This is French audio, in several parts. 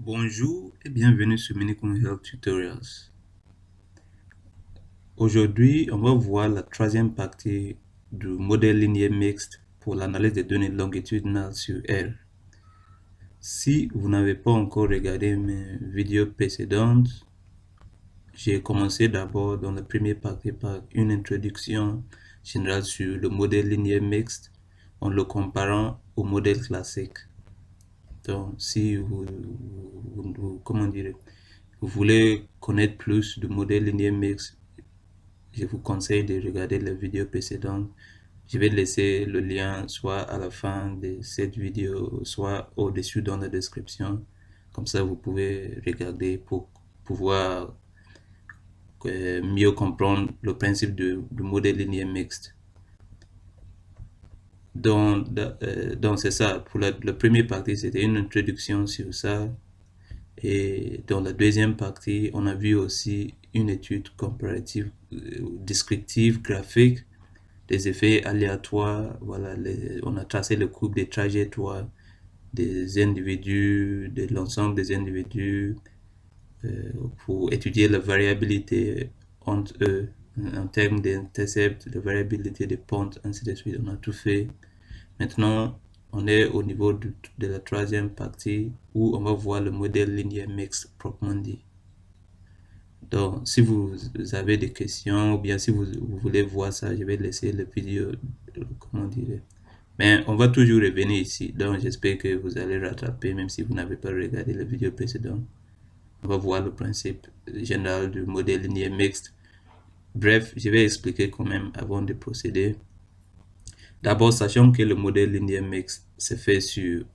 Bonjour et bienvenue sur Minikun Health Tutorials. Aujourd'hui, on va voir la troisième partie du modèle linéaire mixte pour l'analyse des données longitudinales sur R. Si vous n'avez pas encore regardé mes vidéos précédentes, j'ai commencé d'abord dans la première partie par une introduction générale sur le modèle linéaire mixte en le comparant au modèle classique. Donc, si comment dire, vous voulez connaître plus du modèle linéaire mixte, je vous conseille de regarder les vidéos précédentes. Je vais laisser le lien soit à la fin de cette vidéo, soit au-dessus dans la description. Comme ça, vous pouvez regarder pour pouvoir mieux comprendre le principe du modèle linéaire mixte. Donc c'est ça. Pour la première partie, c'était une introduction sur ça. Et dans la deuxième partie, on a vu aussi une étude comparative, descriptive, graphique, des effets aléatoires. Voilà, on a tracé le couple des trajectoires des individus, de l'ensemble des individus, pour étudier la variabilité entre eux, en termes d'intercept, la variabilité des pentes, ainsi de suite. On a tout fait. Maintenant, on est au niveau de la troisième partie où on va voir le modèle linéaire mixte proprement dit. Donc, si vous avez des questions ou bien si vous voulez voir ça, je vais laisser la vidéo, comment dire. Mais on va toujours revenir ici. Donc, j'espère que vous allez rattraper même si vous n'avez pas regardé la vidéo précédente. On va voir le principe général du modèle linéaire mixte. Bref, je vais expliquer quand même avant de procéder. D'abord, sachant que le modèle linéaire mixte se fait sur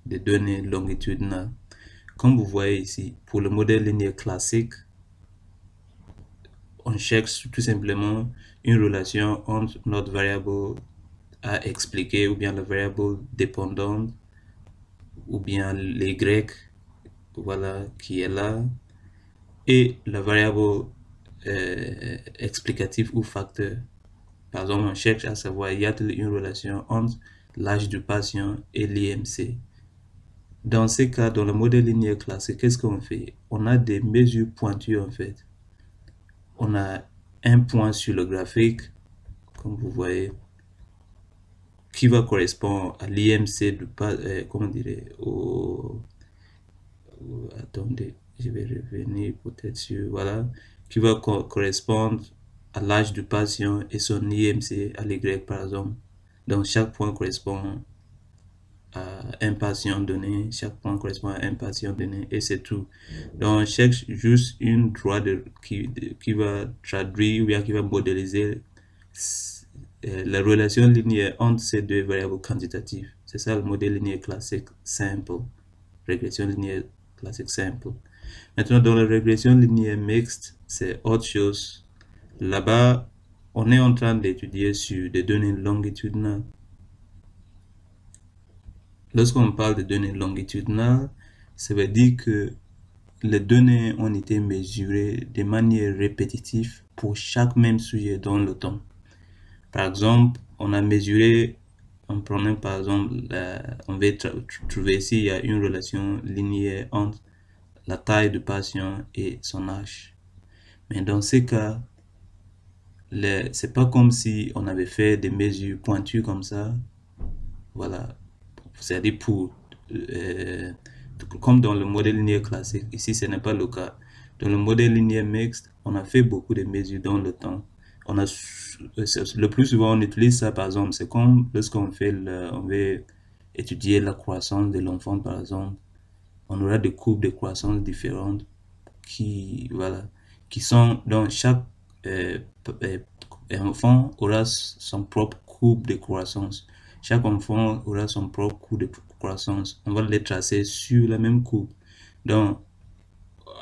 des données longitudinales. Comme vous voyez ici, pour le modèle linéaire classique, on cherche tout simplement une relation entre notre variable à expliquer ou bien la variable dépendante ou bien les y, voilà, qui est là, et la variable explicative ou facteur. Par exemple, on cherche à savoir y a-t-il une relation entre l'âge du patient et l'IMC. Dans ces cas, dans le modèle linéaire classique, qu'est-ce qu'on fait? On a des mesures pointues en fait. On a un point sur le graphique, comme vous voyez, qui va correspondre à l'IMC du comment dirais attendez, je vais revenir peut-être sur, voilà, qui va correspondre à l'âge du patient et son IMC à l'Y par exemple. Donc chaque point correspond à un patient donné, chaque point correspond à un patient donné et c'est tout. Donc on cherche juste une droite qui va traduire ou bien qui va modéliser la relation linéaire entre ces deux variables quantitatives. C'est ça le modèle linéaire classique simple, régression linéaire classique simple. Maintenant dans la régression linéaire mixte, c'est autre chose. Là-bas, on est en train d'étudier sur des données longitudinales. Lorsqu'on parle de données longitudinales, ça veut dire que les données ont été mesurées de manière répétitive pour chaque même sujet dans le temps. Par exemple, on a mesuré, en prenant par exemple, on va trouver ici, il y a une relation linéaire entre la taille du patient et son âge. Mais dans ces cas, c'est pas comme si on avait fait des mesures pointues comme ça. Voilà. C'est-à-dire comme dans le modèle linéaire classique, ici ce n'est pas le cas. Dans le modèle linéaire mixte, on a fait beaucoup de mesures dans le temps. Le plus souvent on utilise ça par exemple, c'est comme lorsqu'on fait on veut étudier la croissance de l'enfant par exemple. On aura des courbes de croissance différentes qui, voilà, qui sont dans chaque enfant aura son propre courbe de croissance. Chaque enfant aura son propre courbe de croissance. On va les tracer sur la même courbe. Donc,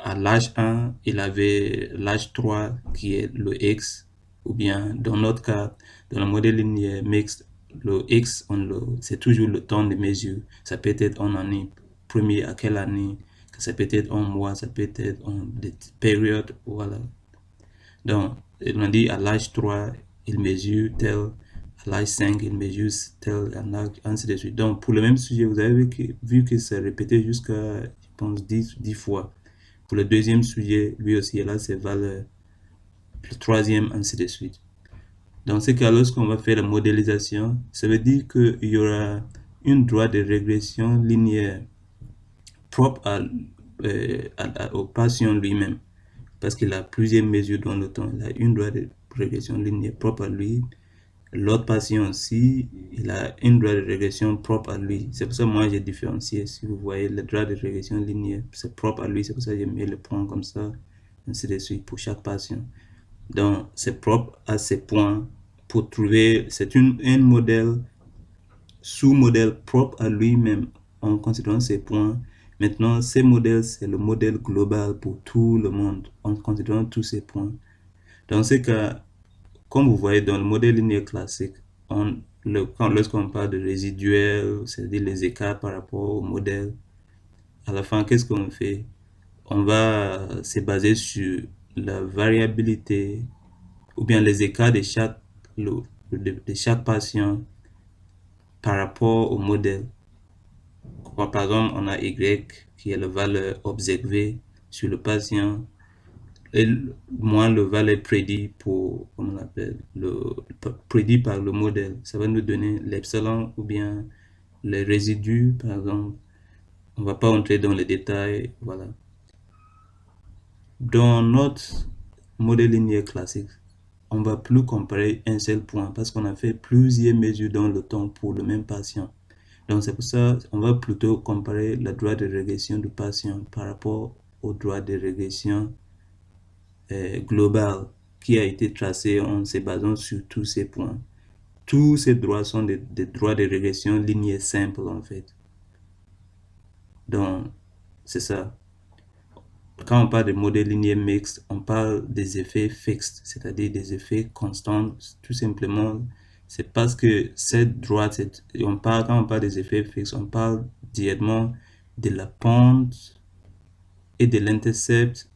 à l'âge 1, il avait l'âge 3 qui est le X, ou bien dans notre cas, dans le modèle linéaire mixte, le X, c'est toujours le temps de mesure. Ça peut être en année, premier à quelle année, ça peut être en mois, ça peut être en des périodes, voilà. Donc, on dit à l'âge 3, il mesure tel, à l'âge 5, il mesure tel un âge, ainsi de suite. Donc, pour le même sujet, vous avez vu que c'est répété jusqu'à, je pense, 10 fois. Pour le deuxième sujet, lui aussi, il a ses valeurs. Le troisième, ainsi de suite. Dans ce cas, lorsqu'on va faire la modélisation, ça veut dire qu'il y aura une droite de régression linéaire propre au patient lui-même, parce qu'il a plusieurs mesures dans le temps. Il a une droite de régression linéaire propre à lui. L'autre patient aussi, il a une droite de régression propre à lui. C'est pour ça que moi j'ai différencié. Si vous voyez, le droit de régression linéaire, c'est propre à lui. C'est pour ça que j'ai mis le point comme ça, ainsi de suite pour chaque patient. Donc, c'est propre à ces points pour trouver, c'est un modèle, sous-modèle propre à lui-même en considérant ces points. Maintenant, ces modèles, c'est le modèle global pour tout le monde en considérant tous ces points. Dans ce cas, comme vous voyez dans le modèle linéaire classique, lorsqu'on parle de résiduel, c'est-à-dire les écarts par rapport au modèle, à la fin, qu'est-ce qu'on fait? On va se baser sur la variabilité ou bien les écarts de chaque patient par rapport au modèle. Par exemple, on a Y qui est la valeur observée sur le patient et moins le valeur prédit pour, comment on appelle, prédit par le modèle. Ça va nous donner l'epsilon ou bien les résidus, par exemple. On va pas entrer dans les détails, voilà. Dans notre modèle linéaire classique, on va plus comparer un seul point parce qu'on a fait plusieurs mesures dans le temps pour le même patient. Donc c'est pour ça on va plutôt comparer la droite de régression du patient par rapport au droit de régression global qui a été tracé en se basant sur tous ces points. Tous ces droits sont des droits de régression linéaires simples en fait. Donc c'est ça. Quand on parle de modèle linéaire mixte, on parle des effets fixes, c'est-à-dire des effets constants. Tout simplement, c'est parce que cette droite, quand on parle des effets fixes, on parle directement de la pente et de l'intercept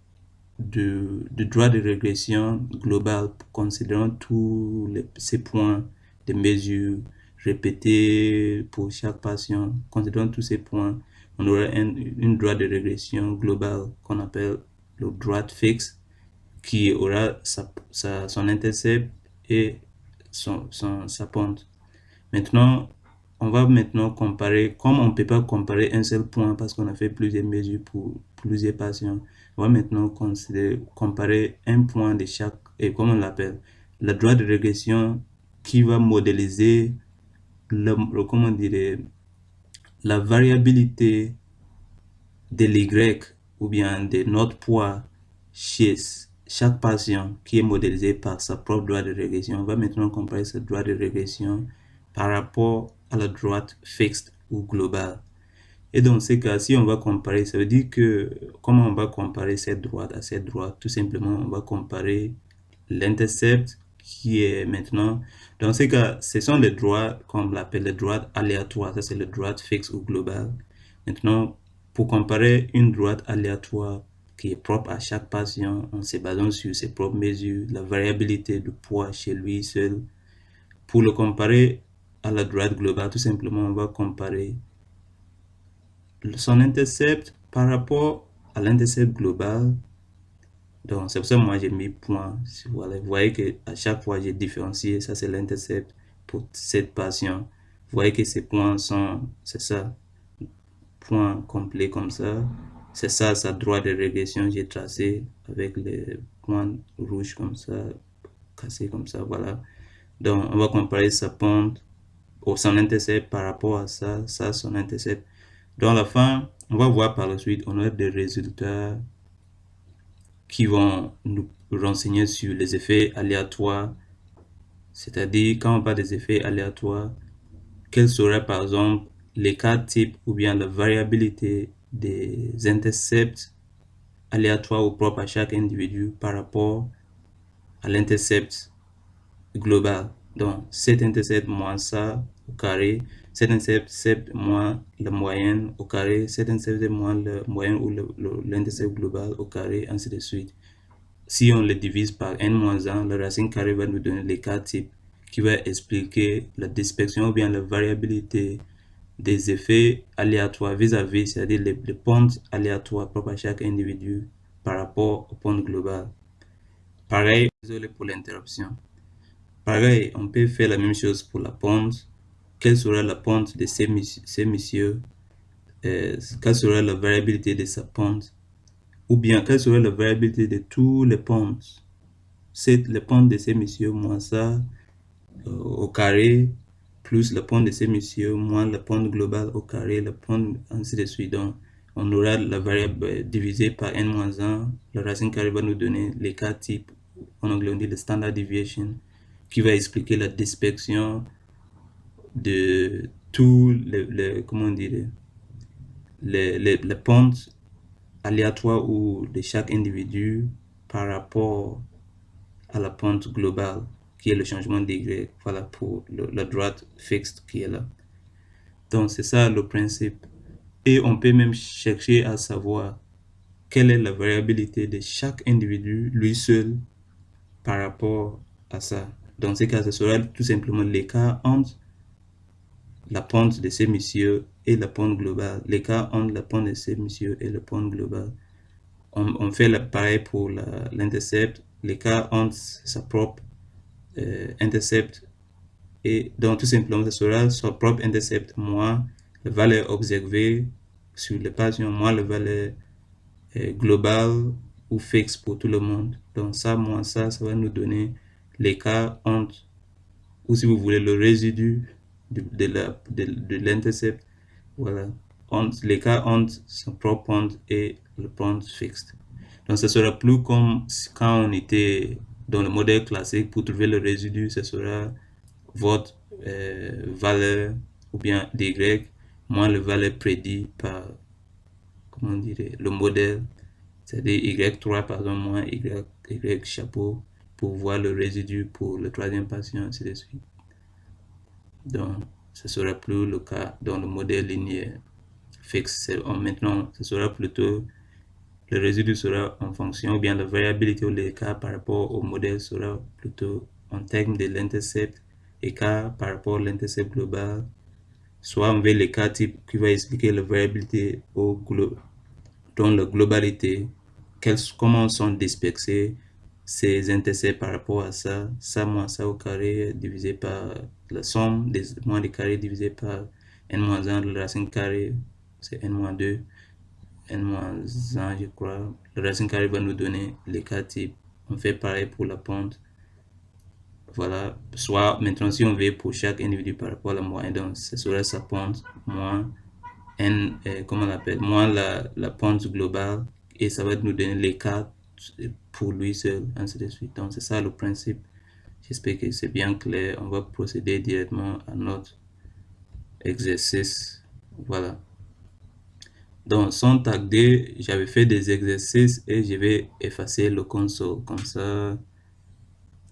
du droit de régression global, considérant tous ces points de mesure répétés pour chaque patient. Considérant tous ces points, on aura une droite de régression globale qu'on appelle le droite fixe, qui aura son intercept et sa pente. Maintenant, on va maintenant comparer, comme on ne peut pas comparer un seul point parce qu'on a fait plusieurs mesures pour plusieurs patients, on va maintenant comparer un point de chaque, et comment on l'appelle, la droite de régression qui va modéliser comment dire, la variabilité de l'Y ou bien de notre poids chez chaque patient qui est modélisé par sa propre droite de régression. On va maintenant comparer cette droite de régression par rapport à la droite fixe ou globale. Et dans ces cas, si on va comparer, ça veut dire que comment on va comparer cette droite à cette droite? Tout simplement, on va comparer l'intercept qui est maintenant, dans ces cas, ce sont les droites, comme on l'appelle, les droites aléatoires. Ça, c'est le droite fixe ou globale. Maintenant, pour comparer une droite aléatoire qui est propre à chaque patient en se basant sur ses propres mesures, la variabilité du poids chez lui seul, pour le comparer à la droite globale, tout simplement, on va comparer son intercept par rapport à l'intercept global. Donc, c'est pour ça que moi j'ai mis point. Voilà. Vous voyez que à chaque fois j'ai différencié. Ça, c'est l'intercept pour cette patient. Vous voyez que ces points sont, c'est ça, point complet comme ça. C'est ça, sa droite de régression. J'ai tracé avec les points rouges comme ça, cassés comme ça. Voilà. Donc, on va comparer sa pente ou son intercept par rapport à ça, son intercept. Dans la fin, on va voir par la suite, on a des résultats qui vont nous renseigner sur les effets aléatoires. C'est-à-dire, quand on parle des effets aléatoires, quel serait par exemple l'écart type ou bien la variabilité des intercepts aléatoires ou propres à chaque individu par rapport à l'intercept global. Donc, cet intercept moins ça au carré, cet intercept moins la moyenne au carré, cet intercept moins la moyenne ou l'intercept global au carré, ainsi de suite. Si on le divise par n-1, la racine carrée va nous donner l'écart type qui va expliquer la dispersion ou bien la variabilité des effets aléatoires vis-à-vis, c'est-à-dire les pentes aléatoires propres à chaque individu par rapport aux pentes globales. Pareil, désolé pour l'interruption. Pareil, on peut faire la même chose pour la pente. Quelle sera la pente de ces messieurs? Quelle sera la variabilité de sa pente? Ou bien, quelle sera la variabilité de tous les pentes? Les pentes de ces messieurs, moins ça, au carré, plus la pente de ces messieurs, moins la pente globale au carré, la pente, ainsi de suite. Donc, on aura la variable divisée par n-1. La racine carrée va nous donner l'écart type, en anglais on dit le standard deviation, qui va expliquer la dispersion de tous comment dire, les pentes aléatoires ou de chaque individu par rapport à la pente globale, qui est le changement d'y, voilà, pour la droite fixe qui est là. Donc, c'est ça le principe. Et on peut même chercher à savoir quelle est la variabilité de chaque individu, lui seul, par rapport à ça. Dans ce cas, ce sera tout simplement l'écart entre la pente de ces messieurs et la pente globale. L'écart entre la pente de ces messieurs et la pente globale. On fait pareil pour l'intercept, l'écart entre sa propre intercept, et donc tout simplement ce sera son propre intercept moins la valeur observée sur les patients moins la valeur globale ou fixe pour tout le monde. Donc ça moins ça va nous donner l'écart entre, ou si vous voulez, le résidu de l'intercept, voilà, l'écart entre son propre pente et le pente fixe. Donc ce sera plus comme quand on était dans le modèle classique. Pour trouver le résidu, ce sera votre valeur ou bien dy moins le valeur prédit par, comment on dirait, le modèle, c'est-à-dire y3 par exemple moins y chapeau pour voir le résidu pour le troisième patient, ainsi de suite. Donc ce sera plus le cas dans le modèle linéaire fixe. Maintenant ce sera plutôt le résidu sera en fonction, ou bien la variabilité ou l'écart par rapport au modèle sera plutôt en termes de l'intercept, écart par rapport à l'intercept global, soit on veut l'écart type qui va expliquer la variabilité dans la globalité, comment sont dispersés ces intercepts par rapport à ça, ça moins ça au carré divisé par la somme des moins des carrés divisé par n-1 de la racine carrée, c'est n-2. n-1, je crois. Le racine carrée va nous donner l'écart type. On fait pareil pour la pente. Voilà. Soit maintenant, si on veut pour chaque individu par rapport à la moyenne, donc ce serait sa pente moins comment on appelle, moins la pente globale, et ça va nous donner l'écart pour lui seul, ainsi de suite. Donc c'est ça le principe. J'espère que c'est bien clair. On va procéder directement à notre exercice. Voilà. Donc, sans tag D, j'avais fait des exercices et je vais effacer le console. Comme ça,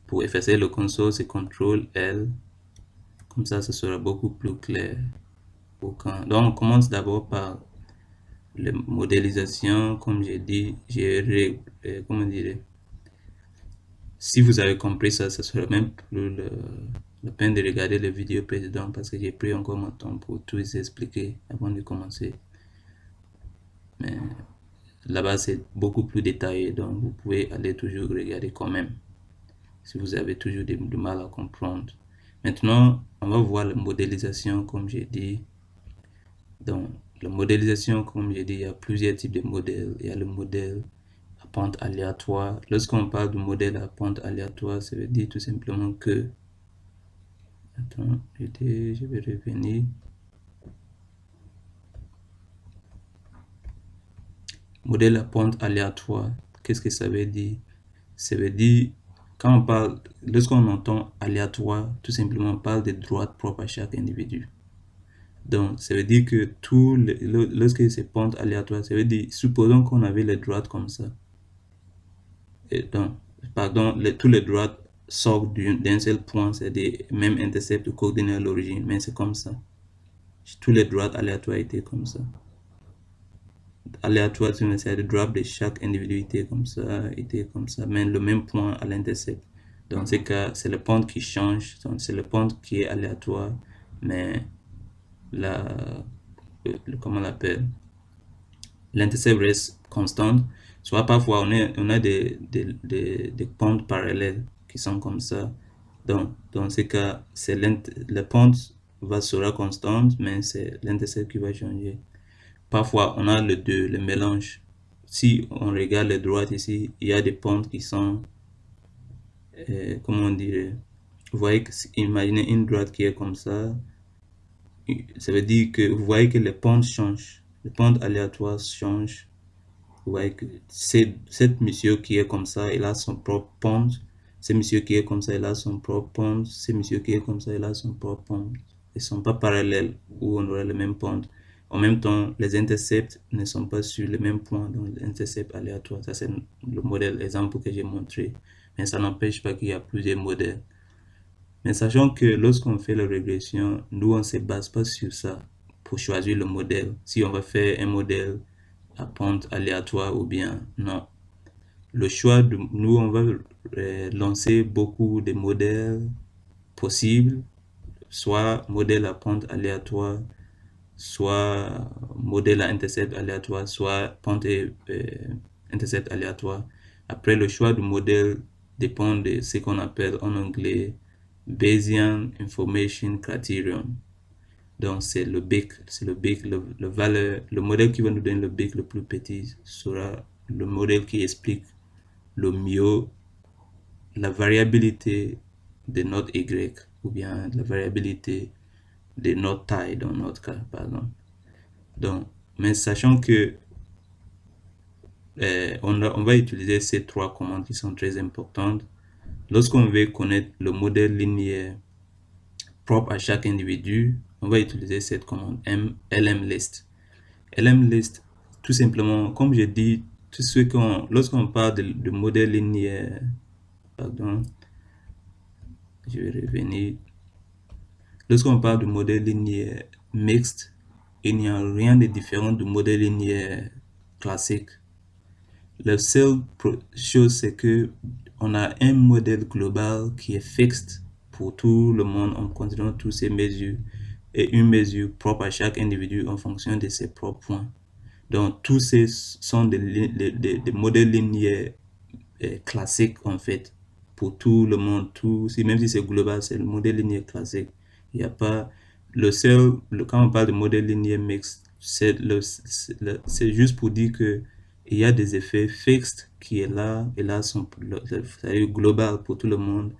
pour effacer le console, c'est CTRL L. Comme ça sera beaucoup plus clair. Donc, on commence d'abord par la modélisation. Comme j'ai dit, comment dire, si vous avez compris ça, ça sera même plus la peine de regarder les vidéos précédentes parce que j'ai pris encore mon temps pour tout expliquer avant de commencer. Mais là-bas, c'est beaucoup plus détaillé, donc vous pouvez aller toujours regarder quand même, si vous avez toujours du mal à comprendre. Maintenant, on va voir la modélisation, comme j'ai dit. Donc, la modélisation, comme j'ai dit, il y a plusieurs types de modèles. Il y a le modèle à pente aléatoire. Lorsqu'on parle du modèle à pente aléatoire, ça veut dire tout simplement que... Attends, je vais revenir. Modèle à pente aléatoire, qu'est-ce que ça veut dire? Ça veut dire, quand on parle, lorsqu'on entend aléatoire, tout simplement on parle des droites propres à chaque individu. Donc, ça veut dire que lorsque c'est pente aléatoire, ça veut dire, supposons qu'on avait les droites comme ça. Et donc, pardon, tous les droites sortent d'un seul point, c'est-à-dire même intercept ou coordonnées à l'origine, mais c'est comme ça. Tous les droites aléatoires étaient comme ça. Aléatoire, c'est le drop de chaque individu était comme ça, mais le même point à l'intercept. Dans ces cas, c'est le pente qui change, c'est le pente qui est aléatoire, mais comment on l'appelle, l'intercept reste constante. Soit parfois on a des pentes parallèles qui sont comme ça. Donc, dans ces cas, la pente sera constante, mais c'est l'intercept qui va changer. Parfois, on a le deux, le mélange. Si on regarde les droites ici, il y a des pentes qui sont, comment on dirait, vous voyez que, imaginez une droite qui est comme ça veut dire que vous voyez que les pentes changent, les pentes aléatoires changent. Vous voyez que cette monsieur qui est comme ça, il a son propre pente. Ce monsieur qui est comme ça, il a son propre pente. Ce monsieur qui est comme ça, il a son propre pente. Ils ne sont pas parallèles où on aurait le même pente. En même temps, les intercepts ne sont pas sur le même point dans l'intercept aléatoire. Ça, c'est le modèle exemple que j'ai montré. Mais ça n'empêche pas qu'il y a plusieurs modèles. Mais sachant que lorsqu'on fait la régression, nous, on ne se base pas sur ça pour choisir le modèle. Si on va faire un modèle à pente aléatoire ou bien non. Le choix de nous, on va lancer beaucoup de modèles possibles, soit modèle à pente aléatoire, soit modèle à intercept aléatoire, soit pente et intercept aléatoire. Après, le choix du modèle dépend de ce qu'on appelle en anglais Bayesian Information Criterion. Donc, c'est le BIC, le modèle qui va nous donner le BIC le plus petit sera le modèle qui explique le mieux la variabilité de notre Y ou bien la variabilité de notre taille dans notre cas, par exemple. Donc, mais sachant que on va utiliser ces trois commandes qui sont très importantes. Lorsqu'on veut connaître le modèle linéaire propre à chaque individu, on va utiliser cette commande lmlist. lmlist, tout simplement, comme je dis, lorsqu'on parle de modèle linéaire, pardon, je vais revenir. Lorsqu'on parle de modèle linéaire mixte, il n'y a rien de différent du modèle linéaire classique. La seule chose, c'est que on a un modèle global qui est fixe pour tout le monde en considérant toutes ces mesures et une mesure propre à chaque individu en fonction de ses propres points. Donc, tous ces sont des modèles linéaires classiques en fait pour tout le monde. Même si c'est global, c'est le modèle linéaire classique. Il n'y a pas quand on parle de modèle linéaire mixte, c'est juste pour dire que il y a des effets fixes qui est là, et là c'est global pour tout le monde,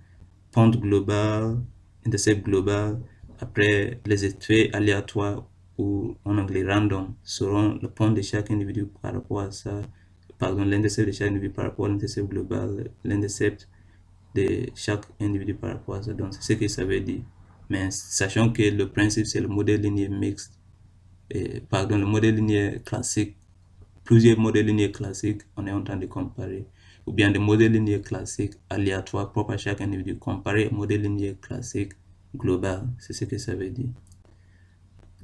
pente globale, intercept global. Après, les effets aléatoires ou en anglais random seront le pente de chaque individu par rapport à ça, pardon, l'intercept de chaque individu par rapport à l'intercept global, l'intercept de chaque individu par rapport à ça. Donc, c'est ce que ça veut dire. Mais sachant que le principe, c'est le modèle linéaire mixte, le modèle linéaire classique, plusieurs modèles linéaires classiques, on est en train de comparer. Ou bien des modèles linéaires classiques aléatoires propres à chaque individu, comparé au modèle linéaire classique global. C'est ce que ça veut dire.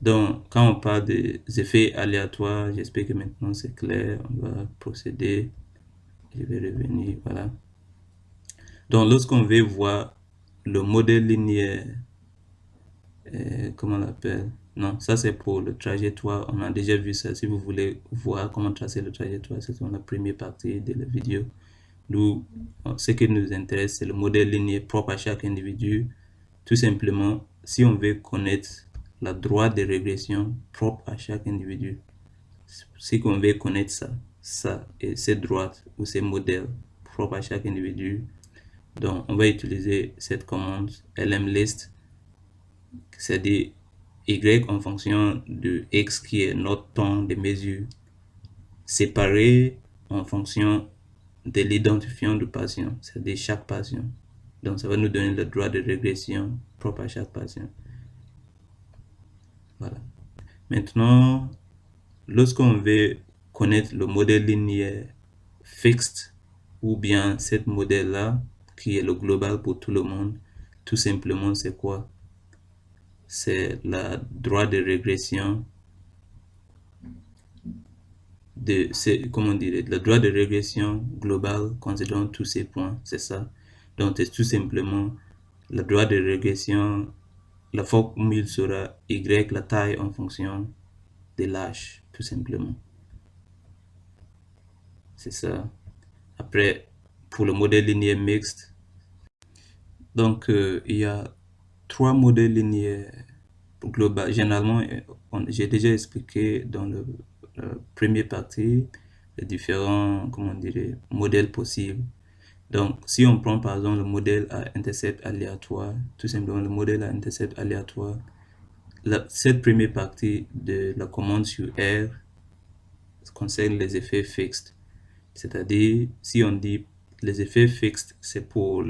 Donc, quand on parle des effets aléatoires, j'espère que maintenant c'est clair. On va procéder. Je vais revenir, voilà. Donc, lorsqu'on veut voir le modèle linéaire, comment on l'appelle? Non, ça c'est pour le trajectoire. On a déjà vu ça. Si vous voulez voir comment tracer le trajectoire, c'est dans la première partie de la vidéo. Nous, ce qui nous intéresse, c'est le modèle linéaire propre à chaque individu. Tout simplement, si on veut connaître la droite de régression propre à chaque individu, si on veut connaître ça et ces droites ou ces modèles propres à chaque individu, donc on va utiliser cette commande lmlist, c'est-à-dire y en fonction de x qui est notre temps de mesure, séparé en fonction de l'identifiant du patient, c'est-à-dire chaque patient. Donc ça va nous donner le droit de régression propre à chaque patient. Voilà. Maintenant, lorsqu'on veut connaître le modèle linéaire fixe ou bien cette modèle-là qui est le global pour tout le monde, tout simplement c'est quoi? C'est la droite de régression comment dire, le droit de régression global considérant tous ces points, c'est ça. Donc, c'est tout simplement le droit de régression. La formule sera y, la taille en fonction de l'âge, tout simplement. C'est ça. Après, pour le modèle linéaire mixte, donc il y a 3 modèles linéaires globaux. Généralement, j'ai déjà expliqué dans le premier partie les différents, comment dire, modèles possibles. Donc, si on prend par exemple le modèle à intercept aléatoire, tout simplement le modèle à intercept aléatoire, cette première partie de la commande sur R concerne les effets fixes. C'est-à-dire, si on dit les effets fixes, c'est pour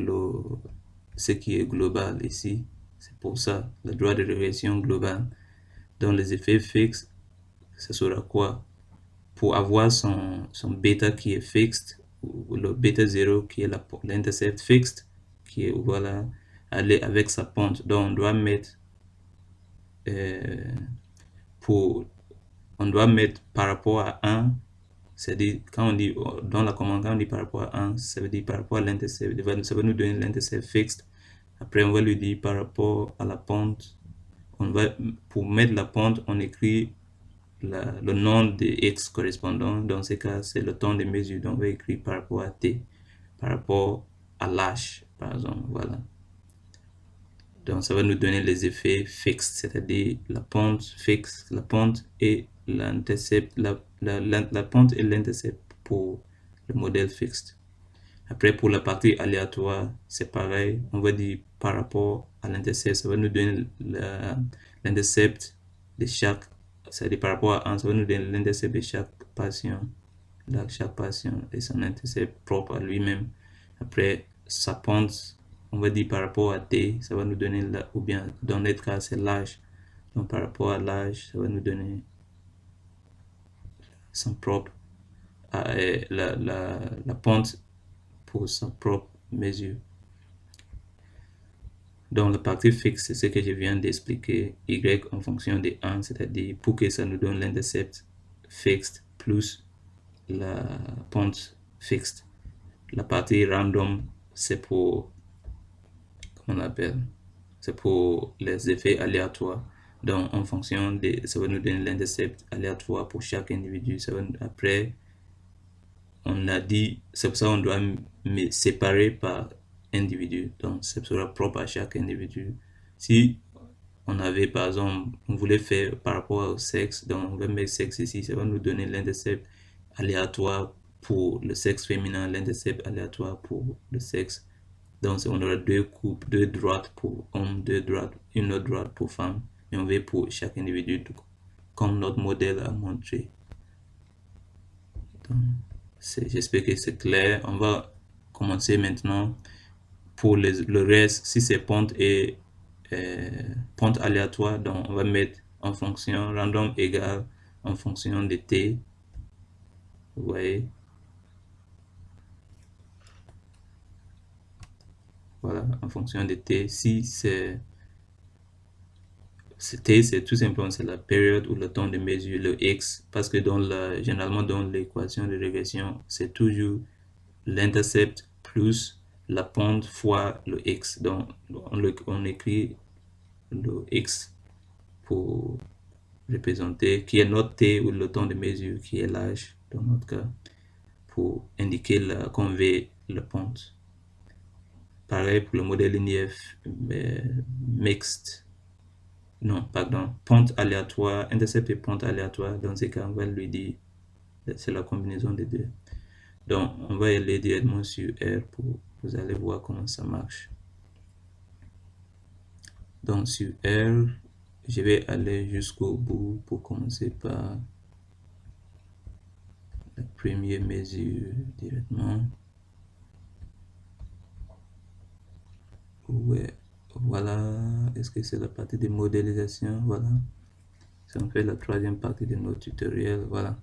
ce qui est global ici. C'est pour ça, le droit de régression global. Donc, les effets fixes, ce sera quoi? Pour avoir son bêta qui est fixe, ou le bêta 0 qui est l'intercept fixe, qui est, voilà, aller avec sa pente. Donc, on doit mettre on doit mettre par rapport à 1, c'est-à-dire quand on dit dans la commande, quand on dit par rapport à 1, ça veut dire par rapport à l'intercept, ça va nous donner l'intercept fixe. Après, on va lui dire par rapport à la pente, pour mettre la pente, on écrit le nom de x correspondant. Dans ce cas, c'est le temps de mesure. Donc, on va écrire par rapport à t, par rapport à l'h, par exemple. Voilà. Donc, ça va nous donner les effets fixes, c'est-à-dire la pente fixe, la pente et l'intercept, la pente et l'intercept pour le modèle fixe. Après, pour la partie aléatoire, c'est pareil. On va dire par rapport à l'intercept, ça va nous donner l'intercept de chaque, c'est-à-dire par rapport à 1, ça va nous donner l'intercept de chaque patient, chaque patient et son intercept propre à lui-même. Après, sa pente, on va dire par rapport à t, ça va nous donner, ou bien dans notre cas, c'est l'âge. Donc, par rapport à l'âge, ça va nous donner son propre, la pente pour sa propre mesure. Donc, la partie fixe, c'est ce que je viens d'expliquer, y en fonction de 1, c'est-à-dire pour que ça nous donne l'intercept fixe plus la pente fixe. La partie random, c'est pour, comment on appelle, c'est pour les effets aléatoires. Donc, en fonction de, ça va nous donner l'intercept aléatoire pour chaque individu. Après, on a dit, c'est pour ça qu'on doit séparer par individu. Donc, ce sera propre à chaque individu. Si on avait, par exemple, on voulait faire par rapport au sexe, donc on va mettre sexe ici, ça va nous donner l'intercept aléatoire pour le sexe féminin, l'intercept aléatoire pour le sexe. Donc, on aura deux coupes, deux droites pour homme, deux droites, une autre droite pour femme. Et on veut pour chaque individu, comme notre modèle a montré. J'espère que c'est clair. On va commencer maintenant. Pour le reste, si c'est pente et pente aléatoire, donc on va mettre en fonction random égale en fonction de t. Vous voyez? Voilà, en fonction de t. Si c'est t, c'est tout simplement c'est la période ou le temps de mesure, le x, parce que généralement dans l'équation de régression, c'est toujours l'intercept plus la pente fois le x. Donc on écrit le x pour représenter, qui est notre t ou le temps de mesure, qui est l'âge dans notre cas, pour indiquer qu'on veut la pente. Pareil pour le modèle linéaire mixte. Non, pardon, pente aléatoire, intercept et pente aléatoire. Dans ce cas, on va lui dire, c'est la combinaison des deux. Donc, on va aller directement sur R pour vous allez voir comment ça marche. Donc, sur R, je vais aller jusqu'au bout pour commencer par la première mesure directement. Ouais, voilà. Est-ce que c'est la partie de modélisation? Voilà. Ça on fait la troisième partie de notre tutoriel. Voilà.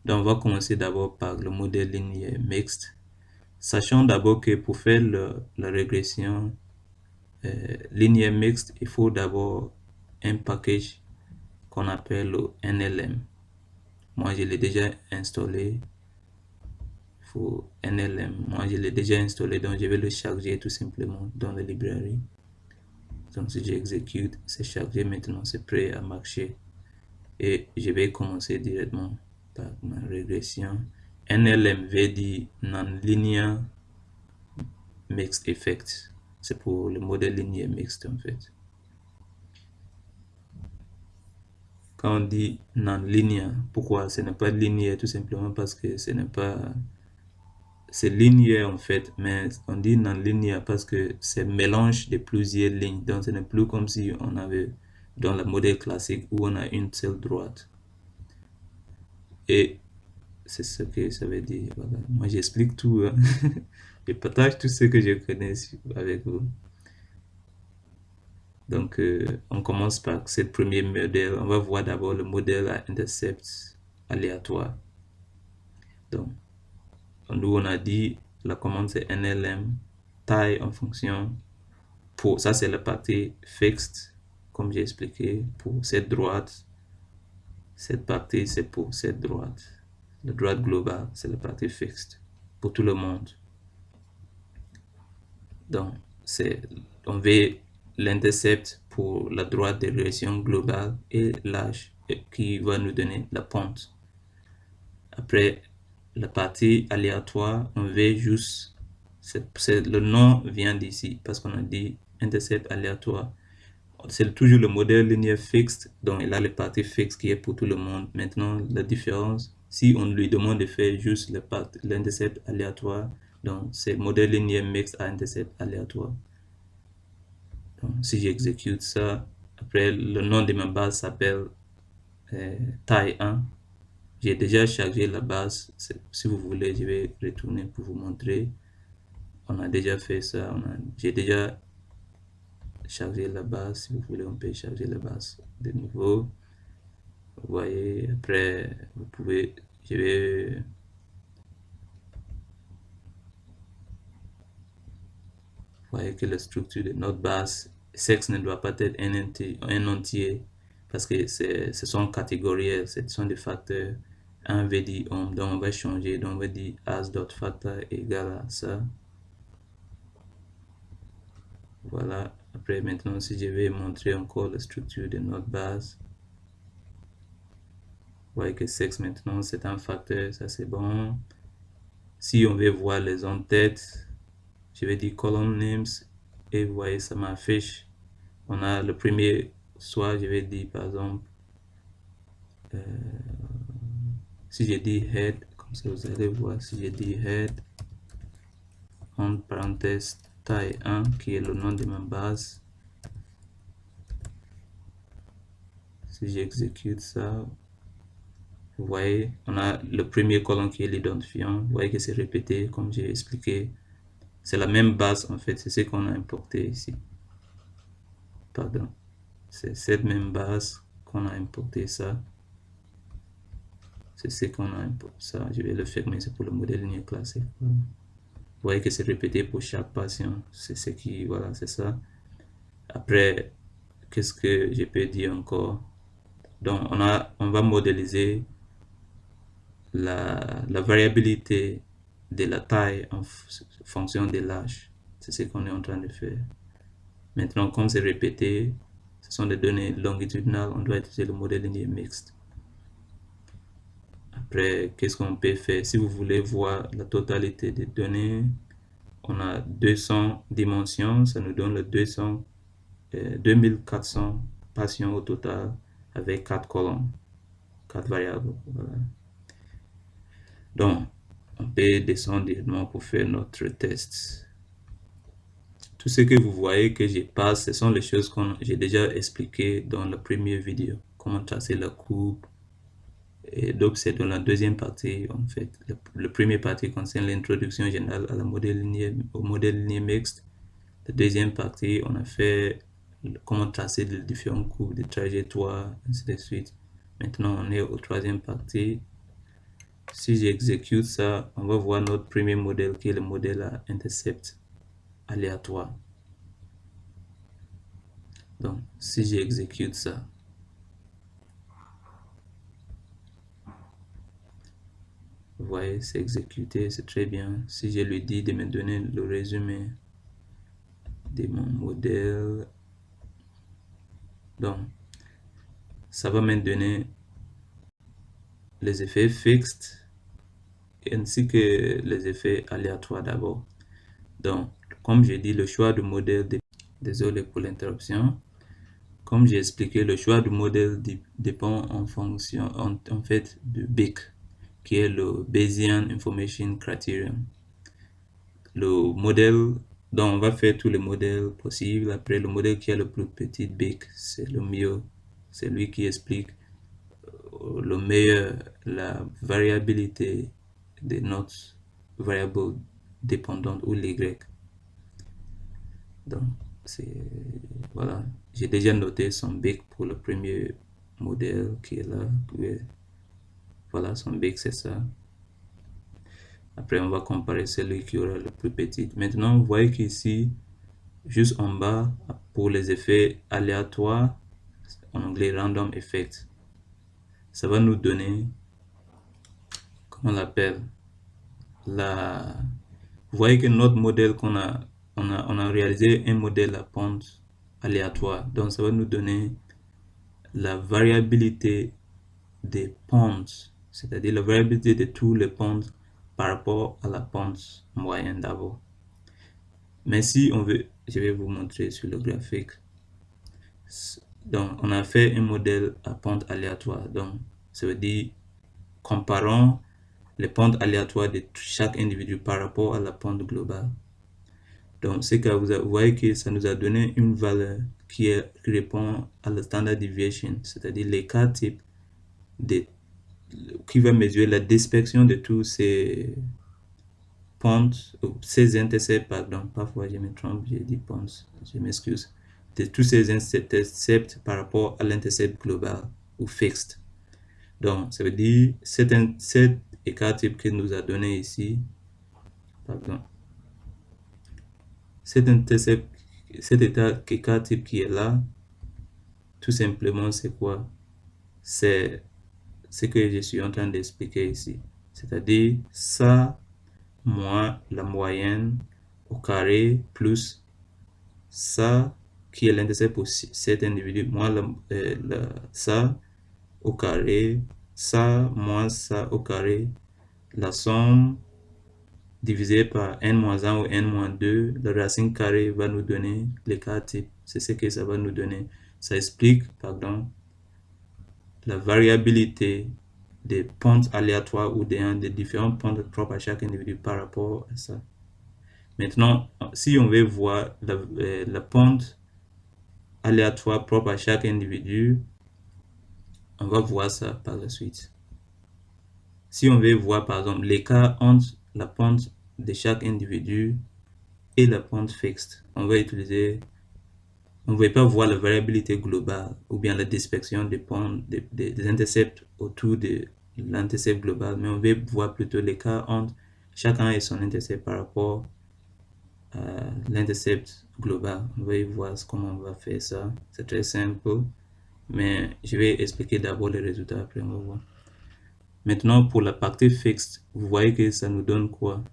Donc, on va commencer d'abord par le modèle linéaire mixte. Sachant d'abord que pour faire la régression linéaire mixte, il faut d'abord un package qu'on appelle le NLM. Moi, je l'ai déjà installé. Il faut NLM. Moi, je l'ai déjà installé, donc je vais le charger tout simplement dans la librairie. Donc, si j'exécute, c'est chargé. Maintenant, c'est prêt à marcher. Et je vais commencer directement par ma régression. NLM veut dire Non-Linear Mixed Effect. C'est pour le modèle linéaire mixte en fait. Quand on dit non-linéaire, pourquoi ce n'est pas linéaire? Tout simplement parce que ce n'est pas... C'est linéaire en fait, mais on dit non-linéaire parce que c'est mélange de plusieurs lignes. Donc ce n'est plus comme si on avait dans le modèle classique où on a une seule droite. Et c'est ce que ça veut dire. Voilà. Moi j'explique tout. Hein. Je partage tout ce que je connais avec vous. Donc, on commence par ce premier modèle. On va voir d'abord le modèle à intercept aléatoire. Donc, nous, on a dit la commande c'est NLM, taille en fonction. Pour ça, c'est la partie fixed, comme j'ai expliqué, pour cette droite. Cette partie, c'est pour cette droite. La droite globale, c'est la partie fixed pour tout le monde. Donc, on veut l'intercept pour la droite de régression globale et l'âge qui va nous donner la pente. Après, la partie aléatoire, on veut juste, le nom vient d'ici parce qu'on a dit intercept aléatoire. C'est toujours le modèle linéaire fixe, donc il a les parties fixes qui est pour tout le monde. Maintenant, la différence, si on lui demande de faire juste l'intercept aléatoire, donc c'est modèle linéaire mixte à intercept aléatoire. Donc, si j'exécute ça, après le nom de ma base s'appelle taille 1. J'ai déjà chargé la base. Si vous voulez, je vais retourner pour vous montrer. On a déjà fait ça. J'ai déjà chargé la base. Si vous voulez, on peut charger la base de nouveau. Vous voyez, après, vous pouvez, vous voyez que la structure de notre base, sexe ne doit pas être un entier parce que ce sont catégoriels, ce sont des facteurs. Un veut dire homme, donc on va changer, donc on va dire as.factor égale à ça. Voilà, après maintenant si je vais montrer encore la structure de notre base, vous voyez que sexe maintenant c'est un facteur, ça c'est bon. Si on veut voir les en-têtes, je vais dire column names et vous voyez ça m'affiche. On a le premier, soit je vais dire par exemple, si je dis head, comme ça vous allez voir, si je dis head, en parenthèse taille 1 qui est le nom de ma base. Si j'exécute ça, vous voyez, on a le premier colonne qui est l'identifiant. Vous voyez que c'est répété, comme j'ai expliqué. C'est la même base, en fait. C'est ce qu'on a importé ici. Pardon. C'est cette même base qu'on a importé ça. C'est ce qu'on a importé ça. Je vais le fermer, c'est pour le modèle linéaire classique. Vous voyez que c'est répété pour chaque patient. C'est ce qui, voilà, c'est ça. Après, qu'est-ce que je peux dire encore? Donc, on va modéliser la variabilité de la taille en fonction de l'âge. C'est ce qu'on est en train de faire. Maintenant, comme c'est répété, ce sont des données longitudinales, on doit utiliser le modèle linéaire mixte. Après, qu'est-ce qu'on peut faire? Si vous voulez voir la totalité des données, on a 200 dimensions, ça nous donne le 2400 patients au total avec 4 colonnes, 4 variables. Voilà. Donc, on peut descendre directement pour faire notre test. Tout ce que vous voyez que je passe, ce sont les choses que j'ai déjà expliquées dans la première vidéo. Comment tracer la courbe. Et donc, c'est dans la deuxième partie, en fait. Le premier partie concerne l'introduction générale à la au modèle linéaire mixte. La deuxième partie, on a fait comment tracer les différentes courbes de trajectoire, ainsi de suite. Maintenant, on est au troisième partie. Si j'exécute ça, on va voir notre premier modèle qui est le modèle à intercept aléatoire. Donc, si j'exécute ça, Vous voyez, c'est exécuté, c'est très bien. Si je lui dis de me donner le résumé de mon modèle, donc ça va me donner les effets fixes ainsi que les effets aléatoires d'abord. Donc, comme j'ai dit, le choix du modèle, désolé pour l'interruption, comme j'ai expliqué, le choix du modèle dépend en fonction, en fait, du BIC, qui est le Bayesian Information Criterion. Le modèle, donc on va faire tous les modèles possibles. Après, le modèle qui a le plus petit BIC, c'est le mieux. C'est lui qui explique le meilleur la variabilité de notre variable dépendante ou l'Y. Donc, c'est voilà, j'ai déjà noté son BIC pour le premier modèle qui est là. Voilà, son BIC, c'est ça. Après, on va comparer celui qui aura le plus petit. Maintenant, vous voyez qu'ici, juste en bas, pour les effets aléatoires, en anglais random effect, ça va nous donner, comment on l'appelle, la... Vous voyez que notre modèle on a réalisé un modèle à pente aléatoire. Donc, ça va nous donner la variabilité des pentes, c'est-à-dire la variabilité de tous les pentes par rapport à la pente moyenne d'abord. Mais si on veut, je vais vous montrer sur le graphique. Donc, on a fait un modèle à pente aléatoire. Donc, ça veut dire comparons les pentes aléatoires de chaque individu par rapport à la pente globale. Donc, c'est que vous voyez que ça nous a donné une valeur qui répond à la standard deviation, c'est-à-dire l'écart type qui va mesurer la dispersion de tous ces pentes, ces intercepts, pardon, parfois je me trompe, j'ai dit pentes, je m'excuse, de tous ces intercepts par rapport à l'intercept global ou fixed. Donc, ça veut dire cet écart type que nous a donné ici, pardon, cet écart type qui est là, tout simplement, c'est quoi? C'est ce que je suis en train d'expliquer ici. C'est-à-dire ça moins la moyenne au carré plus ça qui est l'intercept pour cet individu moins ça au carré, ça moins ça au carré, la somme divisé par n-1 ou n-2, la racine carrée va nous donner l'écart type. C'est ce que ça va nous donner. Ça explique, pardon, la variabilité des pentes aléatoires ou des différentes pentes propres à chaque individu par rapport à ça. Maintenant, si on veut voir la pente aléatoire propre à chaque individu, on va voir ça par la suite. Si on veut voir par exemple l'écart entre la pente de chaque individu et la pente fixe, on va utiliser, on ne veut pas voir la variabilité globale ou bien la dispersion des pentes, des intercepts autour de l'intercept global, mais on veut voir plutôt l'écart entre chacun et son intercept par rapport à l'intercept global. On va y voir comment on va faire ça. C'est très simple, mais je vais expliquer d'abord les résultats, après on va voir. Maintenant, pour la partie fixe, vous voyez que ça nous donne quoi?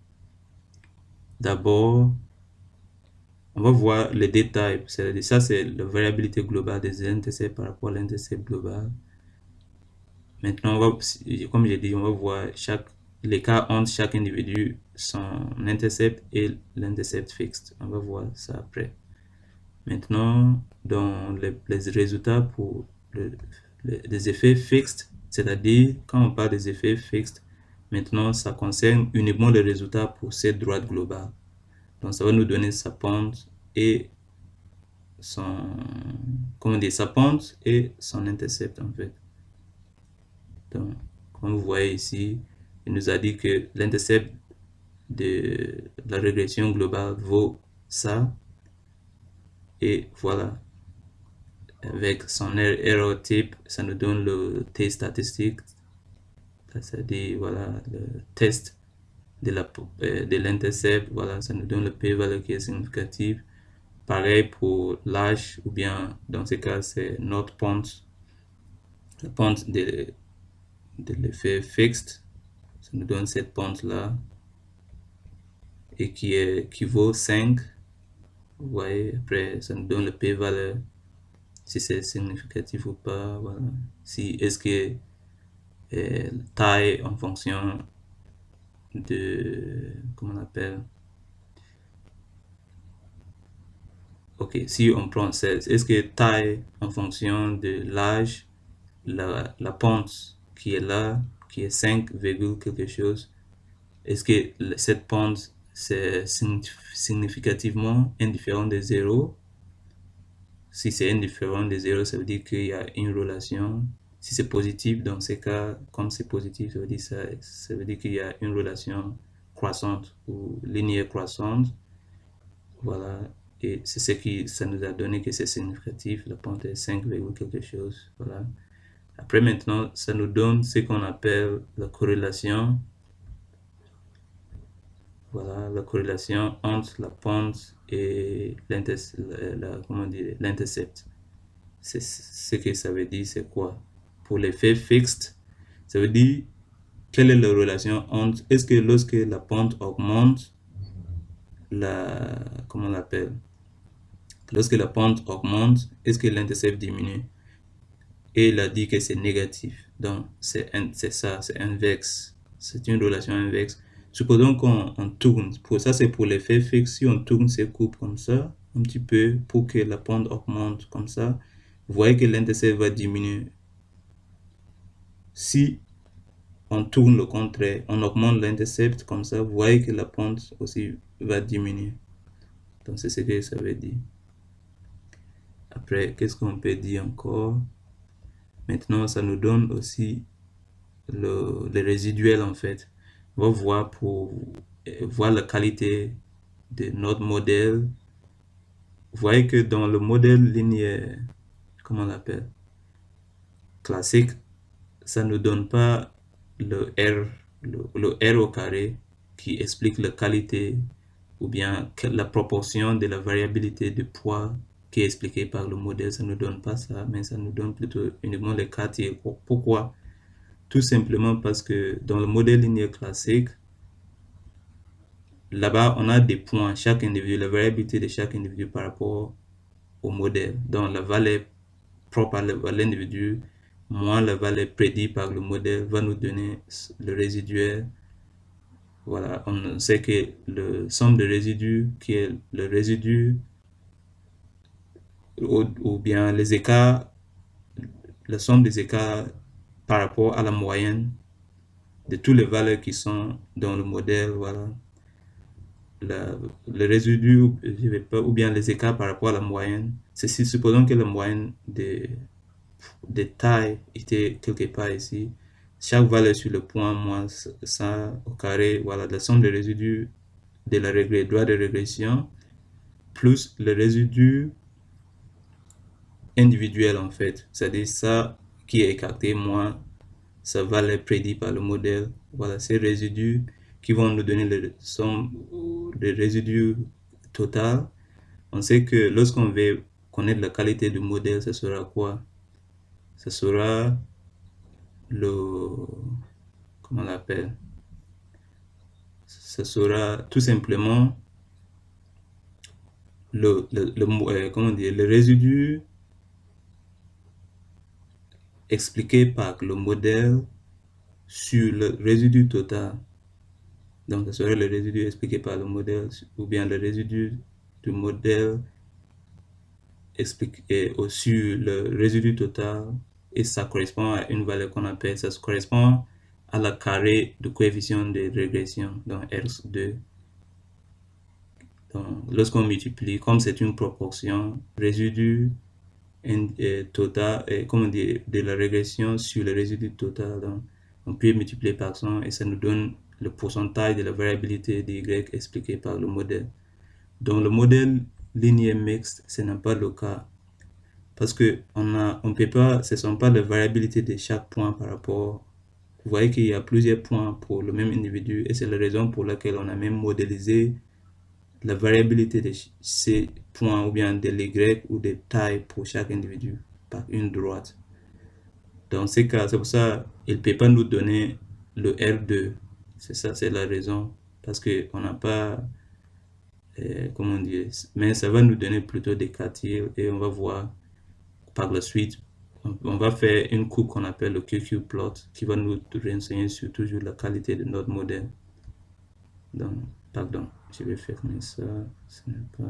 D'abord, on va voir les détails. Ça, c'est la variabilité globale des intercepts par rapport à l'intercept global. Maintenant, comme j'ai dit, on va voir l'écart entre chaque individu, son intercept et l'intercept fixe. On va voir ça après. Maintenant, dans les résultats pour les effets fixes, c'est-à-dire quand on parle des effets fixes, maintenant ça concerne uniquement les résultats pour cette droite globale. Donc ça va nous donner sa pente et sa pente et son intercept en fait. Donc, comme vous voyez ici, il nous a dit que l'intercept de la régression globale vaut ça. Et voilà. Avec son error type, ça nous donne le t statistique. C'est-à-dire, voilà, le test de l'intercept. Voilà, ça nous donne le p-value qui est significatif. Pareil pour l'âge, ou bien dans ce cas, c'est notre pente, la pente de l'effet fixe. Ça nous donne cette pente-là et qui vaut 5. Vous voyez, après, ça nous donne le p-valeur, si c'est significatif ou pas. Voilà. Si est-ce que taille en fonction de, comment on appelle, ok, si on prend 16, est-ce que taille en fonction de l'âge, la pente qui est là, qui est 5, quelque chose, est-ce que cette pente c'est significativement indifférent de 0? Si c'est indifférent de 0, ça veut dire qu'il y a une relation. Si c'est positif, dans ces cas, comme c'est positif, ça veut dire qu'il y a une relation croissante ou linéaire croissante. Voilà. Et c'est ce qui ça nous a donné que c'est significatif. La pente est 5, quelque chose. Voilà. Après, maintenant, ça nous donne ce qu'on appelle la corrélation. Voilà, la corrélation entre la pente et l'intercept. C'est ce que ça veut dire, c'est quoi? Pour l'effet fixe, ça veut dire quelle est la relation entre, est-ce que lorsque la pente augmente, comment on l'appelle? Lorsque la pente augmente, est-ce que l'intercept diminue? Et il a dit que c'est négatif. Donc, c'est ça, c'est inverse. C'est une relation inverse. Supposons qu'on tourne. Pour ça, c'est pour l'effet fixe. Si on tourne ces courbes comme ça, un petit peu, pour que la pente augmente comme ça, vous voyez que l'intercept va diminuer. Si on tourne le contraire, on augmente l'intercept comme ça, vous voyez que la pente aussi va diminuer. Donc, c'est ce que ça veut dire. Après, qu'est-ce qu'on peut dire encore? Maintenant, ça nous donne aussi le résiduel en fait. On va voir pour voir la qualité de notre modèle. Vous voyez que dans le modèle linéaire, comment on l'appelle, classique, ça ne donne pas le R au carré qui explique la qualité ou bien la proportion de la variabilité de poids qui est expliquée par le modèle. Ça ne donne pas ça, mais ça nous donne plutôt uniquement les quartiers. Pourquoi? Tout simplement parce que dans le modèle linéaire classique, là-bas, on a des points, chaque individu, la variabilité de chaque individu par rapport au modèle. Donc, la valeur propre à l'individu, moins la valeur prédite par le modèle, va nous donner le résiduel. Voilà, on sait que le somme de résidus, qui est le résidu, ou bien les écarts, la somme des écarts par rapport à la moyenne de toutes les valeurs qui sont dans le modèle, voilà. Le résidu, ou bien les écarts par rapport à la moyenne. C'est si supposons que la moyenne des tailles était quelque part ici. Chaque valeur sur le point moins ça au carré, voilà, la somme des résidus de la droite de régression plus le résidu individuel en fait. C'est-à-dire ça qui est écarté moins sa valeur prédite par le modèle. Voilà, ces résidus qui vont nous donner la somme des résidus total. On sait que lorsqu'on veut connaître la qualité du modèle, ce sera quoi? Ce sera comment on l'appelle? Ce sera tout simplement comment dire, le résidu expliqué par le modèle sur le résidu total. Donc, ce serait le résidu expliqué par le modèle, ou bien le résidu du modèle expliqué sur le résidu total, et ça correspond à une valeur qu'on appelle, ça correspond à la carré du coefficient de régression, donc R2. Donc, lorsqu'on multiplie, comme c'est une proportion, résidu total, comment dire, de la régression sur le résidu total, donc on peut multiplier par 100 et ça nous donne le pourcentage de la variabilité de Y expliqué par le modèle. Dans le modèle linéaire mixte, ce n'est pas le cas. Parce que on peut pas, ce ne sont pas les variabilités de chaque point par rapport. Vous voyez qu'il y a plusieurs points pour le même individu et c'est la raison pour laquelle on a même modélisé la variabilité de ces points ou bien de Y ou des tailles pour chaque individu par une droite. Dans ces cas, c'est pour ça qu'il ne peut pas nous donner le R2. C'est ça, c'est la raison. Parce qu'on n'a pas, comment dire, mais ça va nous donner plutôt des quartiers et on va voir par la suite. On va faire une coupe qu'on appelle le QQ plot qui va nous renseigner sur toujours la qualité de notre modèle. Donc, pardon, je vais fermer ça. Ce n'est pas...